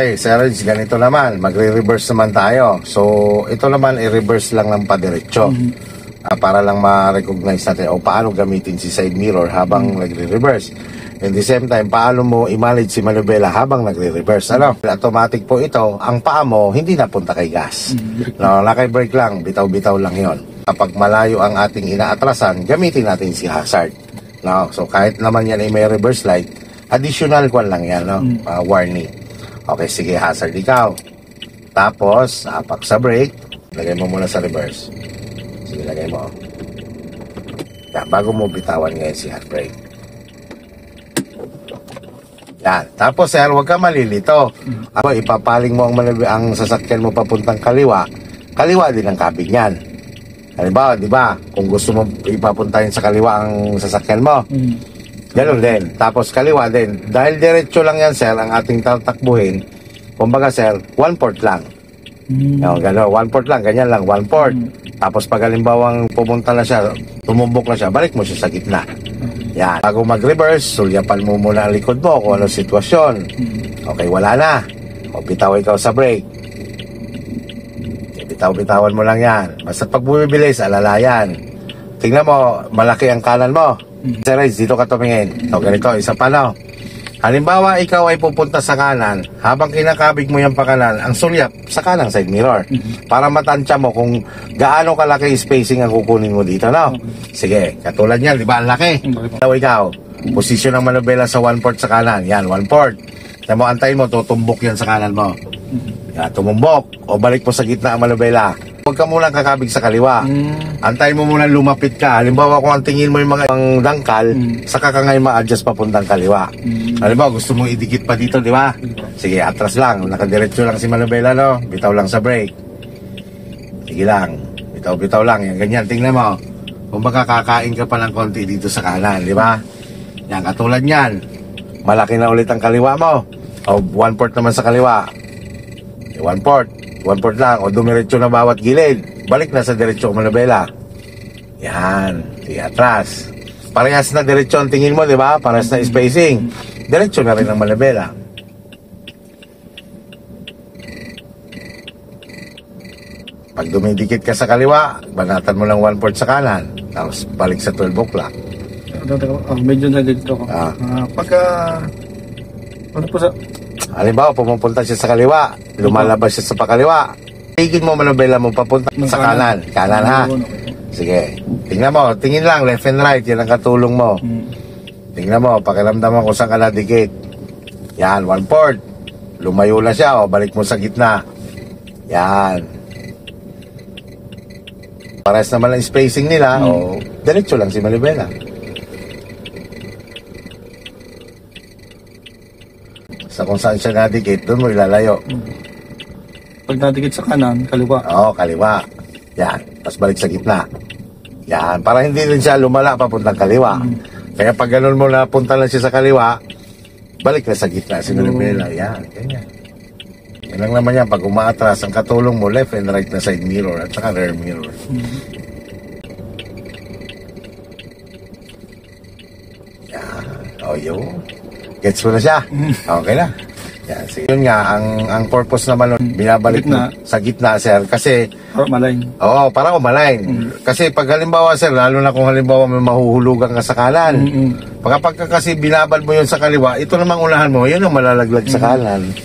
Okay, Sir Reg, ganito naman. Magre-reverse naman tayo. So, ito naman, i-reverse lang ng padiretso. Para lang ma-recognize natin o paano gamitin si side mirror habang nagre-reverse. At the same time, paano mo i-manage si manubela habang nagre-reverse. Ano? Automatic po ito. Ang paa mo, hindi napunta kay gas. No, naka-brake lang. Bitaw-bitaw lang yon. Kapag malayo ang ating inaatrasan, gamitin natin si hazard. No? So, kahit naman yan ay may reverse light, additional kwan lang yan, no? Warning. Okay, sige, hazard ikaw. Tapos, apak sa brake. Lagay mo muna sa reverse. Sige, lagay mo. Yan, bago mo bitawan ngayon si handbrake. Yan. Tapos, sir, huwag ka malilito. Ako, ipapaling mo ang sasakyan mo papuntang kaliwa. Kaliwa din ang kabig yan. Halimbawa, di ba? Kung gusto mo ipapuntahin sa kaliwa ang sasakyan mo. Ganun din. Tapos kaliwa din. Dahil diretso lang yan, sir, ang ating tatakbuhin. Kumbaga, sir, 1/4 lang. Gano'n, 1/4 lang. Ganyan lang, 1/4. Tapos pag halimbawang pumunta na siya, tumumbok na siya, balik mo siya sa gitna. Yan. Bago mag-reverse, sulyapan mo muna ang likod mo kung ano sitwasyon. Okay, wala na. O, bitaw ikaw sa brake. Bitaw-bitawan mo lang yan. Basta pag bumibilis, alalayan. Tingnan mo, malaki ang kanan mo. Sir Reg, dito ka tumingin. So, ganito, isa pa no. Halimbawa, ikaw ay pupunta sa kanan. Habang kinakabig mo yung pakanan, ang sulyap sa kanang side mirror. Para matansya mo kung gaano kalaki spacing ang kukunin mo dito, no? Sige, katulad niyan, di ba? Ang laki. Ikaw, posisyon ng manubela sa 1/4 sa kanan. Yan, 1/4. Kaya mo, antayin mo, tutumbok yan sa kanan mo. Yan, tumumbok. O balik mo sa gitna ang manubela. Huwag ka muna kakabig sa kaliwa. Antayin mo muna lumapit ka. Halimbawa kung ang tingin mo yung mga dangkal, saka ka ngayon ma-adjust papuntang kaliwa. Halimbawa gusto mong idikit pa dito, di ba? Sige, atras lang. Nakadiretso lang si manubela, no? Bitaw lang sa brake. Sige lang. Bitaw-bitaw lang. Yan, ganyan. Tingnan mo. Kung baka kakain ka pa ng konti dito sa kanan, di ba? Yan, katulad yan. Malaki na ulit ang kaliwa mo. O 1/4 naman sa kaliwa. 1/4. 1/4 lang, o dumiretso na bawat gilid. Balik na sa diretso ang manubela. Yan, sige, atras. Parehas na diretso ang tingin mo, di ba? Parehas na spacing. Diretso na rin ang manubela. Pag dumidikit ka sa kaliwa, banatan mo lang 1/4 sa kanan. Tapos balik sa 12 o'clock. Medyo nalilito ko. Pagka... Ano po sa... Halimbawa, pumupunta siya sa kaliwa, lumalabas siya sa pakaliwa. Tigin mo manubela mo papunta sa kanan. Kanan, ha? Sige. Tingnan mo, tingin lang, left and right, yan ang katulong mo. Tingnan mo, pakiramdam mo kung saan ka nadikit. Yan, 1/4. Lumayo na siya, o balik mo sa gitna. Yan. Pares naman ang spacing nila, o diretso lang si manubela. Sa kung saan siya nadikit, doon mo ilalayo. Pag nadikit sa kanan, kaliwa. Oo, kaliwa. Yan. Tapos balik sa gitna. Yan. Para hindi rin siya lumala papuntang kaliwa. Kaya pag ganun mo na punta lang siya sa kaliwa, balik na sa gitna. Sinulubela. Yan. Ganyan. Yan lang naman yan. Pag umaatras, ang katulong mo, left and right na side mirror at saka rear mirror. Yan. O, yun. Gets mo na siya? Okay na. Yan, sige. Yun nga, ang purpose naman nun, binabalik mo sa gitna, sir. Kasi, para umalain. Oo, para umalain. Kasi pag halimbawa, sir, lalo na kung halimbawa may mahuhulugan ka sa kanan. Pagka kasi binabal mo yun sa kaliwa, ito namang unahan mo, yun ang malalaglag sa kanan.